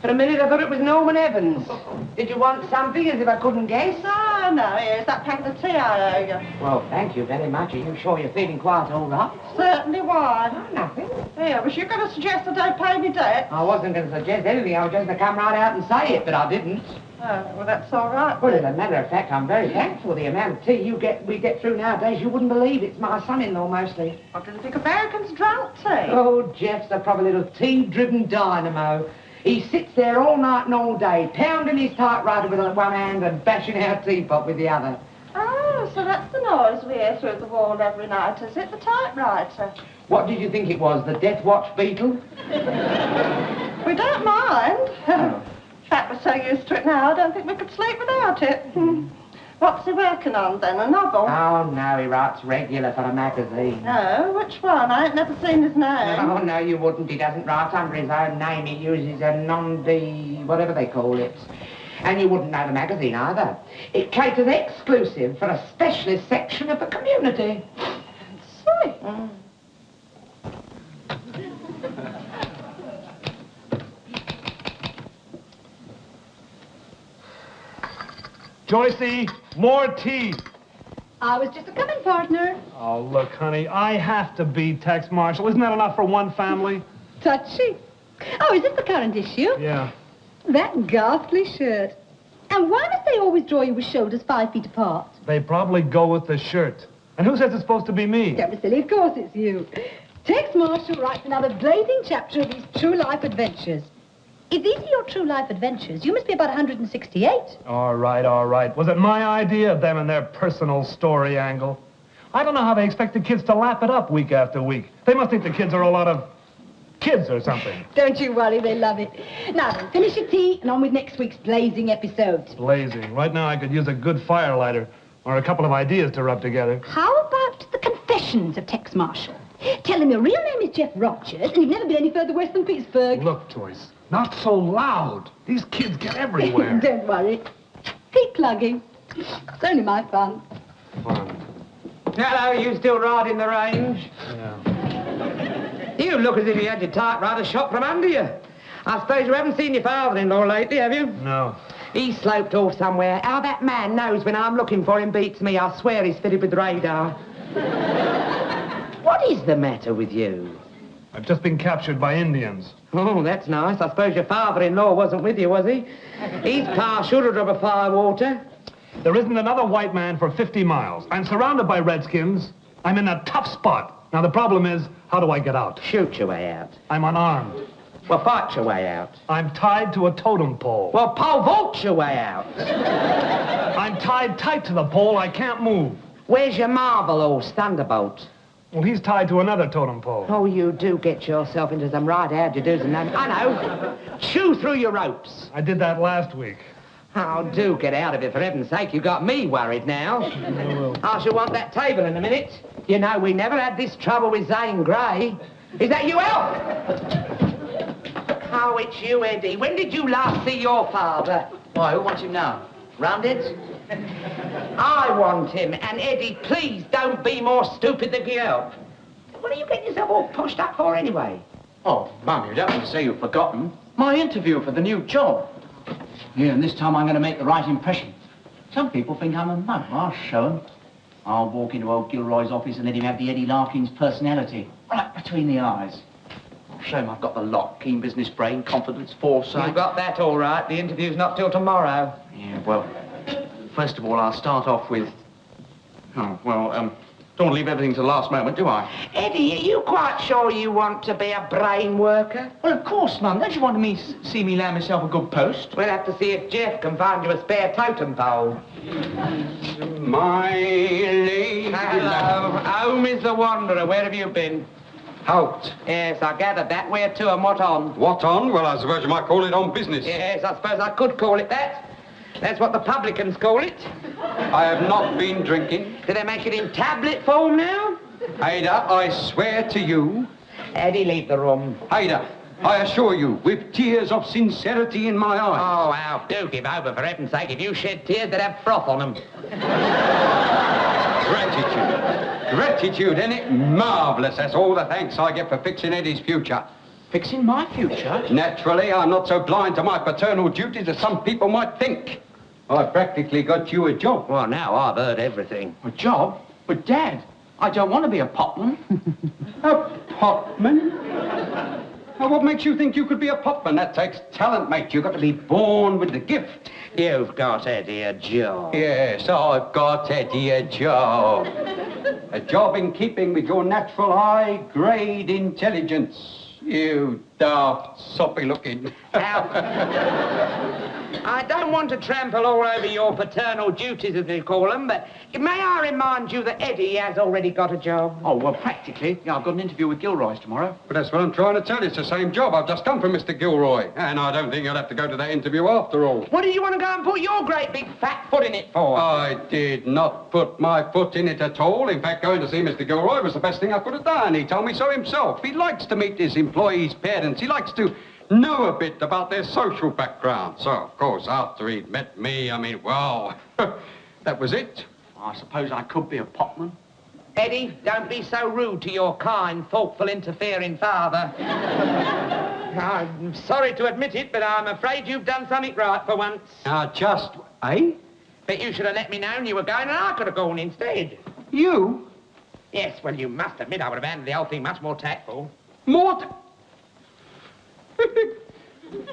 For a minute, I thought it was Norman Evans. Did you want something, as if I couldn't guess? Oh, no, here's that packet of tea I owe you. Well, thank you very much. Are you sure you're feeling quite all right? Certainly, why? Oh, nothing. Here, was you going to suggest that I pay me debt? I wasn't going to suggest anything. I was just going to come right out and say it, but I didn't. Oh, well, that's all right. Well, as a matter of fact, I'm very thankful. The amount of tea we get through nowadays, you wouldn't believe. It's my son-in-law, mostly. What do you think Americans drunk tea? Oh, Jeff's a proper little tea-driven dynamo. He sits there all night and all day, pounding his typewriter with one hand and bashing our teapot with the other. Oh, so that's the noise we hear through the wall every night, is it? The typewriter? What did you think it was, the Death Watch beetle? We don't mind. Oh. In fact, we're so used to it now, I don't think we could sleep without it. What's he working on, then? A novel? Oh, no, he writes regular for a magazine. Oh, which one? I ain't never seen his name. Oh, no, you wouldn't. He doesn't write under his own name. He uses a whatever they call it. And you wouldn't know the magazine either. It caters exclusive for a specialist section of the community. See? Joycey, more tea. I was just a coming, partner. Oh, look, honey, I have to be tax marshal. Isn't that enough for one family? Touchy. Oh, is this the current issue? Yeah. That ghastly shirt. And why must they always draw you with shoulders 5 feet apart? They probably go with the shirt. And who says it's supposed to be me? Don't be silly, of course it's you. Tax Marshal writes another blazing chapter of his true life adventures. If these are your true life adventures, you must be about 168. All right, all right. Was it my idea of them and their personal story angle? I don't know how they expect the kids to lap it up week after week. They must think the kids are a lot of kids or something. Don't you worry, they love it. Now then, finish your tea and on with next week's blazing episode. Blazing. Right now I could use a good firelighter or a couple of ideas to rub together. How about the confessions of Tex Marshall? Tell him your real name is Jeff Rogers and you've never been any further west than Pittsburgh. Look, Joyce, not so loud. These kids get everywhere. Don't worry. Keep plugging. It's only my fun. Fun. Hello, you still riding the range? Yeah. You look as if you had your typewriter shot from under you. I suppose you haven't seen your father-in-law lately, have you? No. He's sloped off somewhere. How that man knows when I'm looking for him beats me. I swear he's fitted with radar. What is the matter with you? I've just been captured by Indians. Oh, that's nice. I suppose your father-in-law wasn't with you, was he? He's partial to drop a firewater. There isn't another white man for 50 miles. I'm surrounded by redskins. I'm in a tough spot. Now, the problem is, how do I get out? Shoot your way out. I'm unarmed. Well, fight your way out. I'm tied to a totem pole. Well, pole vault your way out. I'm tied tight to the pole. I can't move. Where's your marble horse, Thunderbolt? Well, he's tied to another totem pole. Oh, you do get yourself into some right how-to-dos and I know. Chew through your ropes. I did that last week. Oh, do get out of it, for heaven's sake. You got me worried now. I shall want that table in a minute. You know, we never had this trouble with Zane Grey. Is that you, Elf? Oh, it's you, Eddie. When did you last see your father? Why, who wants him now? Roundheads? I want him. And, Eddie, please don't be more stupid than you. What are you getting yourself all pushed up for, anyway? Oh, Mum, you don't want to say you've forgotten. My interview for the new job. Yeah, and this time I'm going to make the right impression. Some people think I'm a mug. I'll show them. I'll walk into old Gilroy's office and let him have the Eddie Larkins personality. Right between the eyes. I'll show him I've got the lot. Keen business brain, confidence, foresight. You've got that all right. The interview's not till tomorrow. Yeah, well, first of all, I'll start off with... don't want to leave everything to the last moment, do I? Eddie, are you quite sure you want to be a brain worker? Well, of course, Mum. Don't you want me to see me land myself a good post? We'll have to see if Jeff can find you a spare totem pole. My lady... Hello. Home is the wanderer. Where have you been? Out. Yes, I gathered that. Where to and what on? What on? Well, I suppose you might call it on business. Yes, I suppose I could call it that. That's what the publicans call it. I have not been drinking. Do they make it in tablet form now? Ada, I swear to you... Eddie, leave the room. Ada, I assure you, with tears of sincerity in my eyes... Oh, Al, do give over, for heaven's sake. If you shed tears, they'd have froth on them. Gratitude. Gratitude, isn't it? Marvellous. That's all the thanks I get for fixing Eddie's future. Fixing my future? Naturally, I'm not so blind to my paternal duties as some people might think. I've practically got you a job. Well, now I've heard everything. A job? But, Dad, I don't want to be a potman. A potman? Now, what makes you think you could be a potman? That takes talent, mate. You've got to be born with the gift. You've got Eddie a job. Yes, I've got Eddie a job. A job in keeping with your natural high-grade intelligence. You daft, soppy-looking. I don't want to trample all over your paternal duties, as they call them, but may I remind you that Eddie has already got a job? Oh, well, practically. Yeah, I've got an interview with Gilroy's tomorrow. But that's what I'm trying to tell you. It's the same job. I've just come from Mr. Gilroy. And I don't think you'll have to go to that interview after all. What do you want to go and put your great big fat foot in it for? I did not put my foot in it at all. In fact, going to see Mr. Gilroy was the best thing I could have done. He told me so himself. He likes to meet his employees' parents. He likes to know a bit about their social background. So, of course, after he'd met me, I mean, well, that was it. I suppose I could be a potman. Eddie, don't be so rude to your kind, thoughtful, interfering father. I'm sorry to admit it, but I'm afraid you've done something right for once. Eh? But you should have let me know you were going, and I could have gone instead. You? Yes, well, you must admit I would have handled the whole thing much more tactful.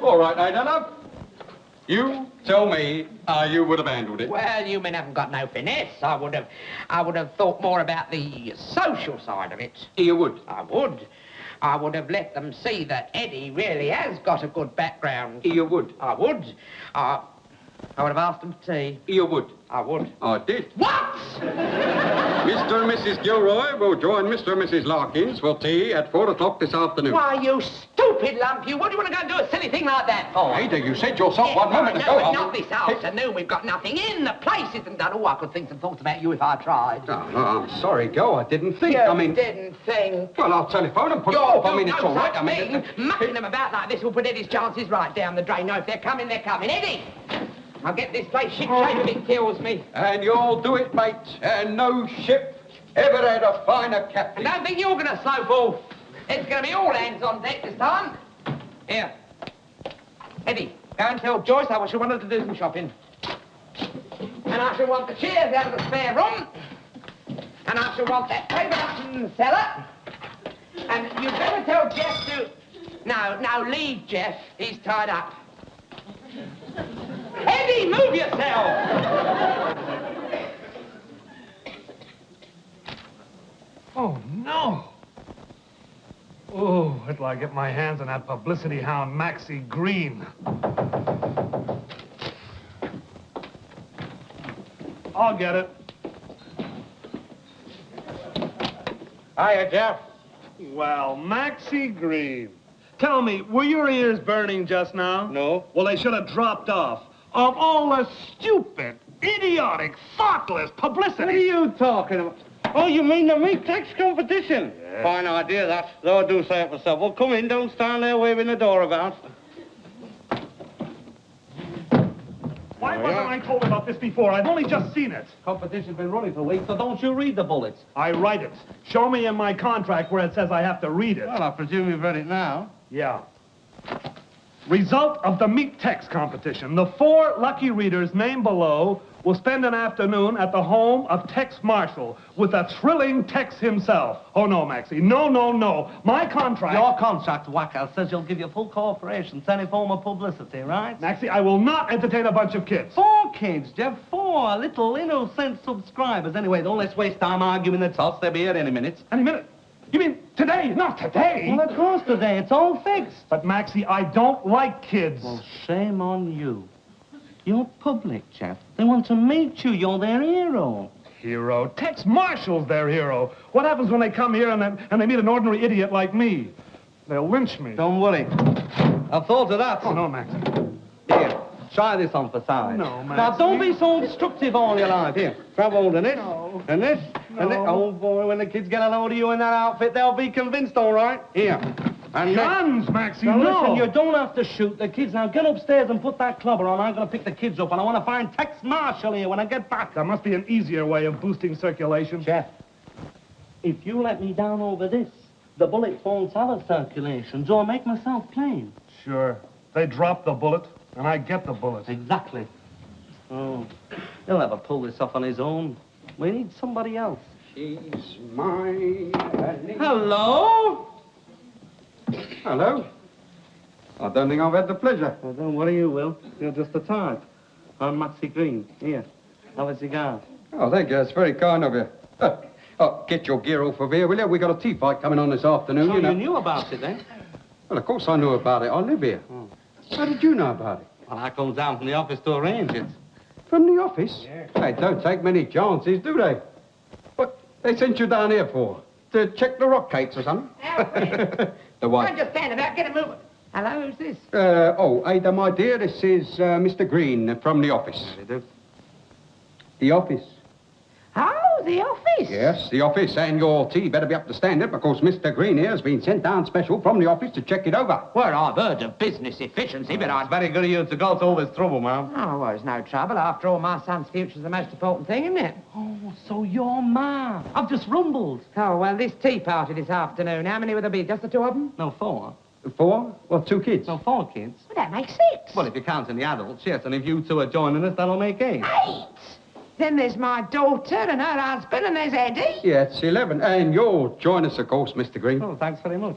All right, I don't know. You tell me how you would have handled it. Well, you men haven't got no finesse. I would have thought more about the social side of it. You would? I would. I would have let them see that Eddie really has got a good background. You would? I would. I would have asked them for tea. You would? I would. I did. What? Mr. and Mrs. Gilroy will join Mr. and Mrs. Larkins for tea at 4 o'clock this afternoon. Why, you stupid lump, you. What do you want to go and do a silly thing like that for? Ada, you said yourself Yes, one moment ago. No, but not this afternoon. We've got nothing in. The place isn't done. Oh, I could think some thoughts about you if I tried. Oh, I'm sorry, Go. I didn't think. You I mean, didn't think. well, I'll telephone and put it You're off. I mean, it's no all right. such I mean, thing. Mucking them about like this will put Eddie's chances right down the drain. No, if they're coming, they're coming. Eddie! I'll get this place ship-shape if it kills me. And you'll do it, mate. And no ship ever had a finer captain. I don't think you're going to slope off. It's going to be all hands on deck this time. Here. Eddie, go and tell Joyce I shall want her to do some shopping. And I shall want the chairs out of the spare room. And I shall want that paper up in the cellar. And you'd better tell Jeff to... No, leave Jeff. He's tied up. Eddie, move yourself! Oh, no. Oh, wait till I get my hands on that publicity hound, Maxie Green. I'll get it. Hiya, Jeff. Well, Maxie Green. Tell me, were your ears burning just now? No. Well, they should have dropped off. Of all the stupid, idiotic, thoughtless publicity. What are you talking about? Oh, you mean the meat text competition? Yeah. Fine idea, that. Though I do say it myself. Well, come in, don't stand there waving the door about. Why wasn't I told about this before? I've only just seen it. Competition's been running for weeks, so don't you read the bullets. I write it. Show me in my contract where it says I have to read it. Well, I presume you've read it now. Yeah. Result of the meat text competition. The 4 lucky readers named below will spend an afternoon at the home of Tex Marshall with a thrilling Tex himself. Oh, no, Maxie. No, no, no. My contract... Your contract, wacko, says you'll give your full cooperation to any form of publicity, right? Maxie, I will not entertain a bunch of kids. 4 kids, Jeff. 4 little innocent subscribers. Anyway, don't let's waste time arguing the toss. They'll be here any minute. Any minute. You mean today? Not today. Well, of course today. It's all fixed. But, Maxie, I don't like kids. Well, shame on you. You're public, Jeff. They want to meet you. You're their hero. Hero? Tex Marshall's their hero. What happens when they come here and they meet an ordinary idiot like me? They'll lynch me. Don't worry. I've thought of that. Oh, no, Maxie. Here, try this on for size. No, Maxie. Now, don't be so destructive all your life. Here, grab hold of this. No. And this. And this. No. Oh, boy, when the kids get a load of you in that outfit, they'll be convinced, all right? Here. And Guns, Maxie, now, no. listen, you don't have to shoot the kids. Now, get upstairs and put that clubber on. I'm going to pick the kids up, and I want to find Tex Marshall here when I get back. There must be an easier way of boosting circulation. Jeff, if you let me down over this, The bullets won't have a circulation, so I'll make myself plain. Sure. They drop the bullet, and I get the bullet. Exactly. Oh, he'll never pull this off on his own. We need somebody else. She's mine. Hello? Hello. I don't think I've had the pleasure. Well, don't worry, you will. You're just the type. I'm Maxie Green. Here, have a cigar. Oh, thank you. That's very kind of you. Oh, get your gear off of here, will you? We got a tea fight coming on this afternoon, So you know. you knew about it, then? Well, of course I knew about it. I live here. Oh. How did you know about it? Well, I come down from the office to arrange it. From the office? Yeah. They don't take many chances, do they? What they sent you down here for? To check the rock cakes or something? The what? Don't just stand about, get a move. Hello, who's this? Ada, my dear, this is Mr. Green from the office. The office? Oh, the office? Yes, the office, and your tea better be up to standard because Mr. Green here has been sent down special from the office to check it over. Well, I've heard of business efficiency, but It's very good of you to go to all this trouble, ma'am. Oh, well, there's no trouble. After all, my son's future's the most important thing, isn't it? Oh, so you're ma. I've just rumbled. Oh, well, this tea party this afternoon, how many will there be? Just the two of them? No, 4. 4? Well, 2 kids. No, 4 kids. Well, that makes 6. Well, if you're counting the adults, yes, and if you two are joining us, that'll make 8. 8? Then there's my daughter and her husband, and there's Eddie. Yeah, it's 11. And you'll join us, of course, Mr. Green. Oh, thanks very much.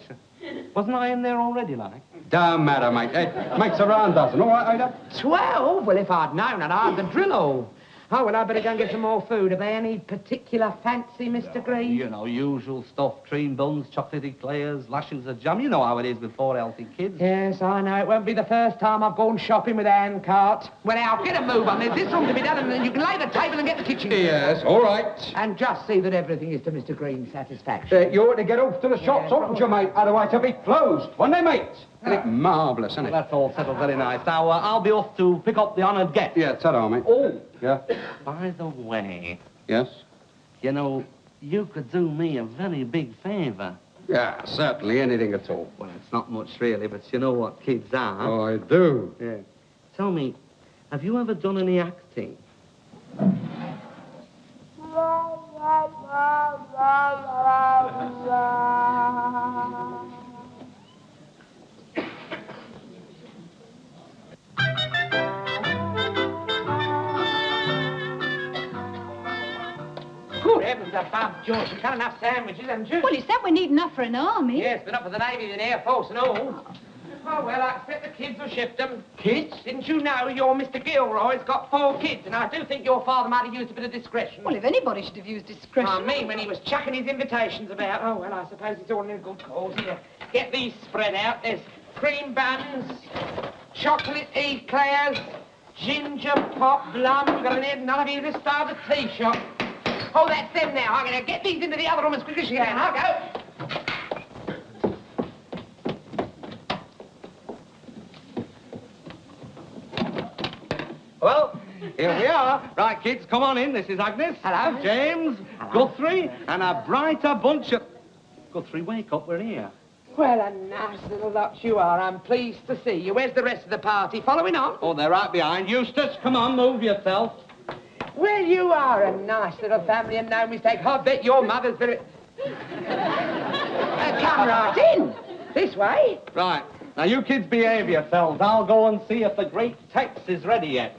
Wasn't I in there already, like? Don't matter, mate. It makes a round dozen. All right, Ada? 12? Well, if I'd known, I'd have the drill all. Oh, well, I better go and get some more food. Have they any particular fancy, Mr. Green? You know, usual stuff. Cream buns, chocolate eclairs, lashings of jam. You know how it is with 4 healthy kids. Yes, I know. It won't be the first time I've gone shopping with a handcart. Well, now, get a move on. There's this room to be done, and then you can lay the table and get the kitchen. Yes, all right. And just see that everything is to Mr. Green's satisfaction. You ought to get off to the shops, oughtn't you, mate? Otherwise it'll be closed. Won't they, mate? Isn't it marvellous, isn't it? That's all settled very nice. Now, I'll be off to pick up the honoured guest. Yeah, ta-da, mate. Oh, Yeah? by the way, Yes? you know, you could do me a very big favour. Yeah, certainly. Anything at all. Well, it's not much really, but you know what kids are. Oh, I do. Yeah. Tell me, have you ever done any acting? Good heavens above, George. You've got enough sandwiches, haven't you? Well, you said we need enough for an army. Yes, but not for the Navy and Air Force and all. Oh, well, I expect the kids will shift them. Kids? Didn't you know your Mr. Gilroy's got 4 kids, and I do think your father might have used a bit of discretion. Well, if anybody should have used discretion. I mean, when he was chucking his invitations about. Oh, well, I suppose it's all in a good cause. Here, get these spread out. There's cream buns, chocolate eclairs, ginger pop, blum. We've got an head, none of you this start a tea shop. Oh, that's them now. I'm going to get these into the other room as quick as you can. I'll go. Well, here we are. Right, kids, come on in. This is Agnes. Hello. James. Hello. Guthrie. And a brighter bunch of... Guthrie, wake up. We're here. Well, a nice little lot you are. I'm pleased to see you. Where's the rest of the party? Following on? Oh, they're right behind. Eustace, come on, move yourself. Well, you are a nice little family and no mistake. I bet your mother's very... come right in. This way. Right. Now, you kids behave yourselves. I'll go and see if the great Tex is ready yet.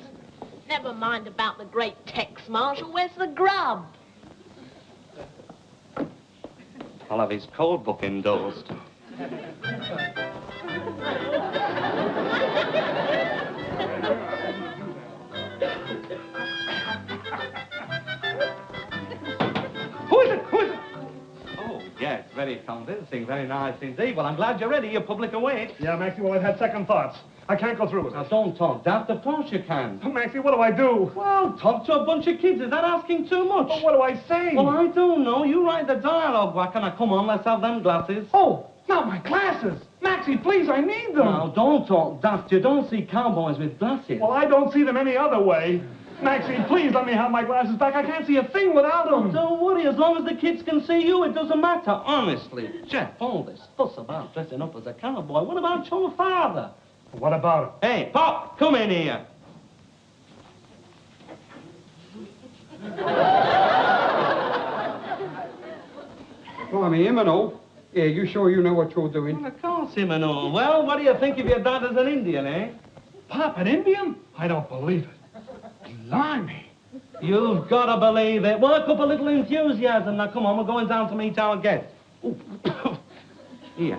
Never mind about the great Tex, Marshal. Where's the grub? I'll have his code book endorsed. Who is it? Who is it? Oh, yes, very convincing, very nice indeed. Well, I'm glad you're ready. Your public awaits. Yeah, Maxie, well, I've had second thoughts. I can't go through with Now, it. don't talk, Daft. Of course you can. Oh, Maxie, what do I do? Well, talk to a bunch of kids. Is that asking too much? Well, what do I say? Well, I don't know. You write the dialogue, Whacker. Now, come on, let's have them glasses. Oh, not my glasses. Maxie, please, I need them. Now, don't talk, Daft. You don't see cowboys with glasses. Well, I don't see them any other way. Maxie, please let me have my glasses back. I can't see a thing without them. Don't worry. As long as the kids can see you, it doesn't matter. Honestly, Jeff, all this fuss about dressing up as a cowboy. What about your father? What about it? Hey, Pop, come in here. Blimey, him and all. Yeah, you sure you know what you're doing? Well, of course him and all. Well, what do you think of your dad as an Indian, eh? Pop, an Indian? I don't believe it. Blimey. You've got to believe it. Work up a little enthusiasm. Now, come on, we're going down to meet our guest. Ooh. Here.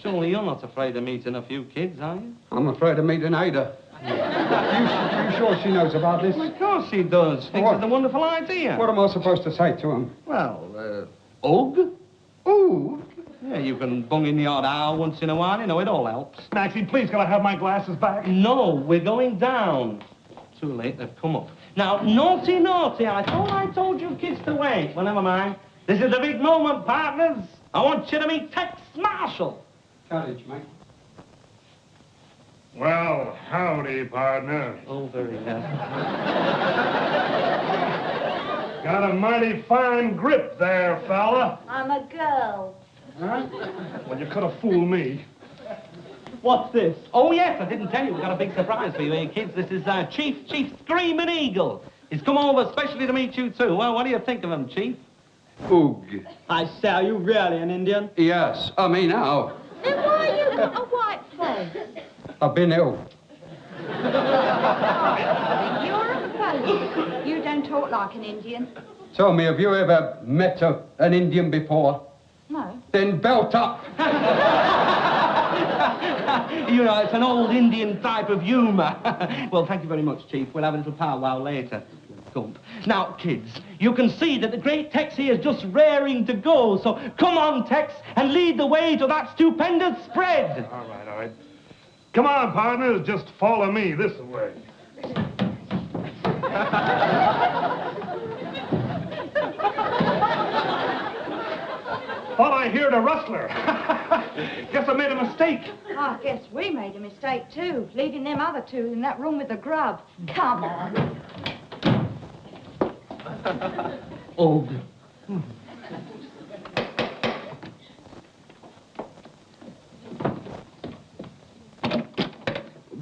Surely you're not afraid of meeting a few kids, are you? I'm afraid of meeting Ada. You sure she knows about this? Of course she does. Thinks it's a wonderful idea. What am I supposed to say to him? Well, Ugh? Ooh. Yeah, you can bung in the odd hour once in a while. You know, it all helps. Maxie, please, can I have my glasses back? No, we're going down. Too late, they've come up. Now, naughty, naughty, I thought I told you kids to wait. Well, never mind. This is a big moment, partners. I want you to meet Tex Marshall. Courage, mate. Well, howdy, partner. Oh, very nice. Got a mighty fine grip there, fella. I'm a girl. Huh? Well, you could have fooled me. What's this? Oh, yes, I didn't tell you. We've got a big surprise for you, eh, kids? This is Chief Screaming Eagle. He's come over especially to meet you, too. Well, what do you think of him, Chief? Oog. I say, are you really an Indian? Yes, I mean how? Then why you got a white face? I've been ill. You're a You don't talk like an Indian. Tell me, have you ever met an Indian before? No. Then belt up. You know, it's an old Indian type of humour. Well, thank you very much, Chief. We'll have a little powwow later. Gump. Now, kids, you can see that the great Tex here is just raring to go. So come on, Tex, and lead the way to that stupendous spread. All right. Come on, partners, just follow me this way. Thought I heard a rustler. Guess I made a mistake. I guess we made a mistake, too, leaving them other two in that room with the grub. Come on. Oh.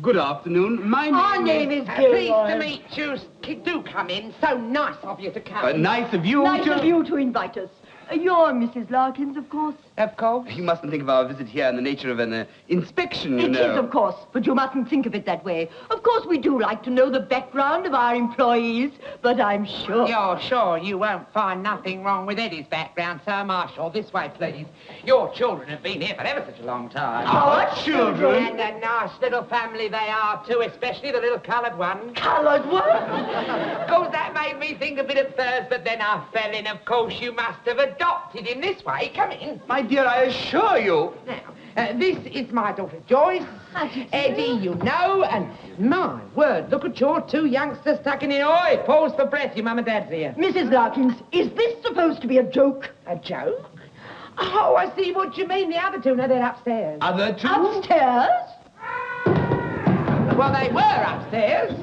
Good afternoon. My name is... Pleased to meet you. Do come in. So nice of you to come. nice of you Nice to... of you to invite us. You're Mrs. Larkins, of course. Of course. You mustn't think of our visit here in the nature of an inspection, you It know. is, of course, but you mustn't think of it that way. Of course, we do like to know the background of our employees, but I'm sure... You're sure you won't find nothing wrong with Eddie's background, Sir Marshall. This way, please. Your children have been here for ever such a long time. Our children? And a nice little family they are, too, especially the little coloured one. Coloured one? Of course, that made me think a bit at first, but then I fell in. Of course, you must have adopted in this way. Come in. My dear, I assure you... Now, this is my daughter, Joyce. Eddie, you know, and my word, look at your two youngsters tucking in. Oi, pause for breath, your mum and dad's here. Mrs. Larkins, is this supposed to be a joke? A joke? Oh, I see what you mean. The other two, no, they're upstairs. Other two? Upstairs? Well, they were upstairs.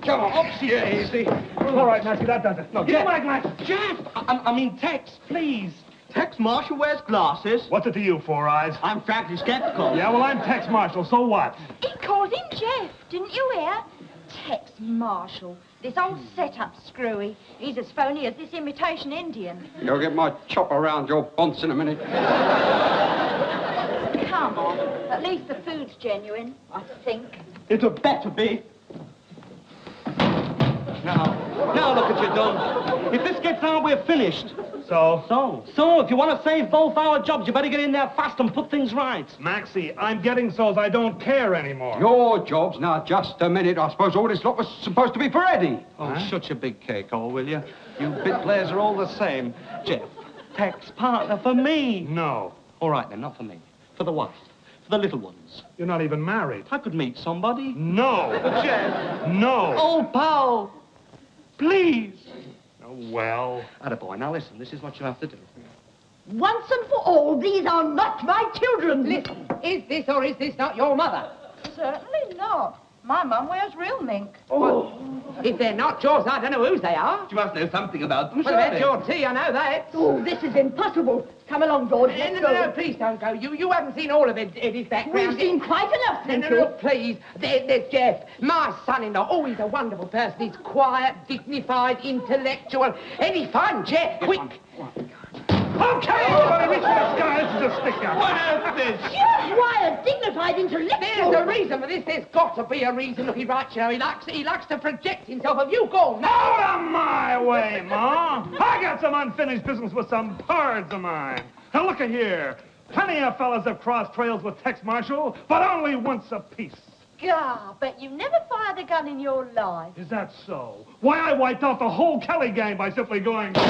Come on, upstairs. Easy. All right, Nancy, that does it. No, give me my glasses. Jeff! I mean, Tex, please. Tex Marshall wears glasses. What's it to you, Four Eyes? I'm frankly skeptical. Yeah, well, I'm Tex Marshall, so what? He called him Jeff, didn't you hear? Tex Marshall. This old set-up screwy. He's as phony as this imitation Indian. You'll get my chop around your bonce in a minute. Come on. At least the food's genuine, I think. It'll better be. Now look at you done. If this gets on, we're finished. So? So, if you want to save both our jobs, you better get in there fast and put things right. Maxie, I'm getting so's I don't care anymore. Your jobs? Now, just a minute. I suppose all this lot was supposed to be for Eddie. Oh, shut your big cake hole, will you? You bit players are all the same. Jeff, Tex, partner for me. No. All right, then, not for me. For the wife. For the little ones. You're not even married. I could meet somebody. No. Jeff. No. Oh, pal. Please. Oh, well. Attaboy, now listen, this is what you have to do. Once and for all, these are not my children. Listen, is this or is this not your mother? Certainly not. My mum wears real mink. Oh. If they're not yours, I don't know whose they are. You must know something about them, Well, that's your tea, I know that. Oh, this is impossible. Come along, George. Let's go. No, please don't go. You haven't seen all of Eddie's background. We've seen quite enough, thank No, you. please. There's Jeff, my son-in-law. Oh, he's a wonderful person. He's quiet, dignified, intellectual. Any fun, Jeff? Quick. Okay, everybody reach for the sky. This is a stick-up. What's this? Just why a dignified intellectual? There's a reason for this. There's got to be a reason. Look, he writes, you know, he likes to project himself. Have you gone? Out of my way, Ma. I got some unfinished business with some birds of mine. Now, look here. Plenty of fellas have crossed trails with Tex Marshall, but only once a piece. Gah, but you never fired a gun in your life. Is that so? Why, I wiped out the whole Kelly gang by simply going... Maxie,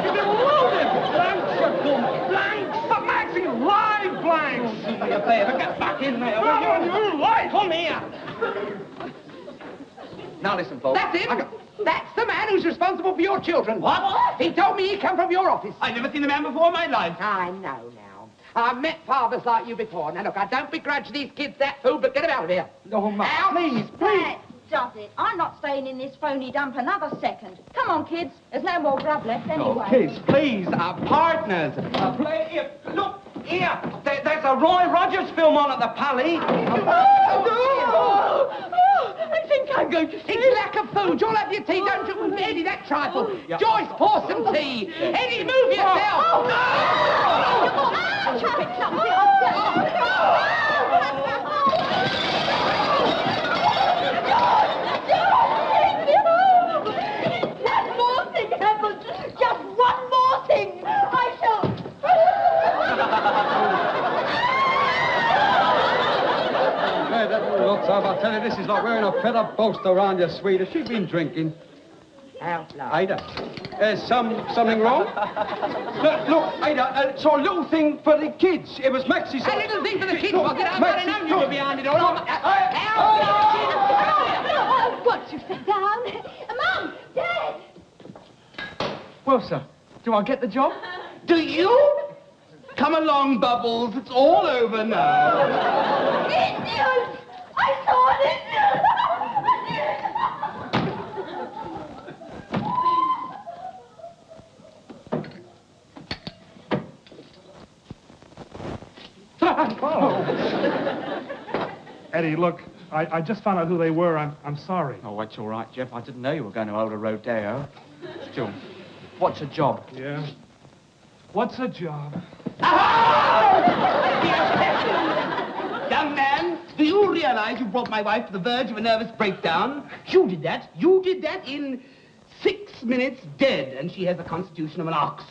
they're loaded! Blanks, you dumb blanks! But Maxie, live blanks! Do me a favor, get back in there. No, you're live! Come here. Now listen, folks. That's him! That's the man who's responsible for your children. What? He told me he come from your office. I've never seen a man before in my life. I know now. I've met fathers like you before. Now, look, I don't begrudge these kids that food, but get them out of here. No, Ma. Out! Please, That does it. I'm not staying in this phony dump another second. Come on, kids. There's no more grub left anyway. Kids, please, our partners. Play here. Look, here. There's a Roy Rogers film on at the Pally. I think I'm going to sleep. It's lack of food. You'll have your tea, don't you? Eddie, that trifle. Joyce, pour some tea. Eddie, move yourself. Oh, no! One more thing happens. Just one more thing. I shall... Hey, that looks off. I tell you, this is like wearing a feather post around your sweet. Has she been drinking? Out loud. Ada, there's something wrong? Look, Ada, it's a little thing for the kids. It was Maxie's... A little thing for the kids. I'll get out Maxie, and know you were behind it all. Out! Won't you sit down? Mum! Dad! Well, sir, do I get the job? Do you? Come along, Bubbles. It's all over now. Indians! I saw an Indian! Eddie, look, I just found out who they were. I'm sorry. Oh, that's all right, Jeff. I didn't know you were going to hold a rodeo. Still, what's a job? Yeah? What's a job? Young man, do you realize you brought my wife to the verge of a nervous breakdown? You did that. You did that in 6 minutes dead, and she has the constitution of an ox.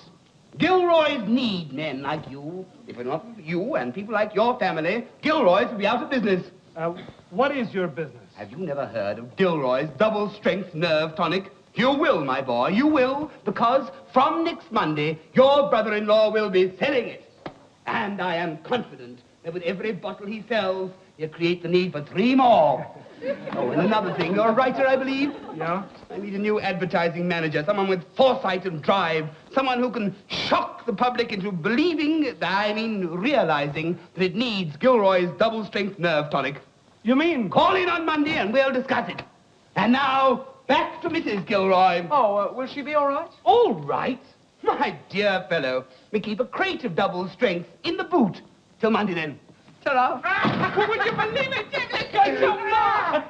Gilroys need men like you. If it weren't for you and people like your family, Gilroys would be out of business. What is your business? Have you never heard of Gilroy's double-strength nerve tonic? You will, my boy, you will, because from next Monday, your brother-in-law will be selling it. And I am confident that with every bottle he sells, he'll create the need for 3 more. Oh, and another thing, you're a writer, I believe? Yeah? I need a new advertising manager, someone with foresight and drive, someone who can shock the public into realizing that it needs Gilroy's double-strength nerve tonic. You mean... Call in on Monday and we'll discuss it. And now, back to Mrs. Gilroy. Oh, will she be all right? All right. My dear fellow, we keep a crate of double strength in the boot. Till Monday, then. Ta-ra. Would you believe it, Dick? Let's go so far.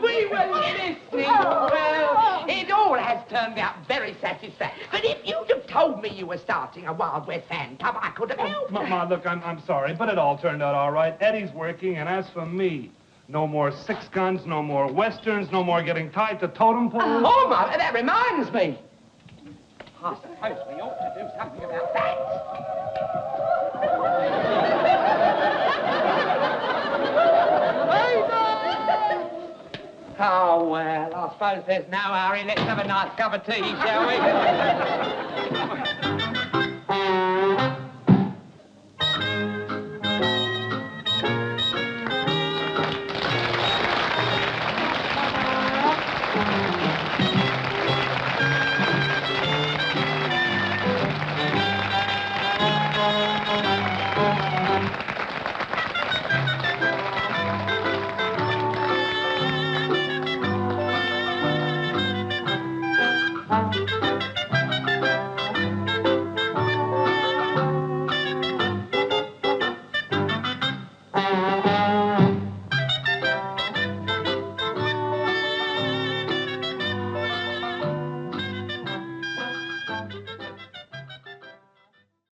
We were listening. Well, it all has turned out very satisfactory. But if you'd have told me you were starting a Wild West fan club, I could have helped. Ma, look, I'm sorry, but it all turned out all right. Eddie's working, and as for me, no more 6 guns, no more westerns, no more getting tied to totem poles. Oh, my, that reminds me. I suppose we ought to do something about that. Oh, well, I suppose there's no hurry. Let's have a nice cup of tea, shall we?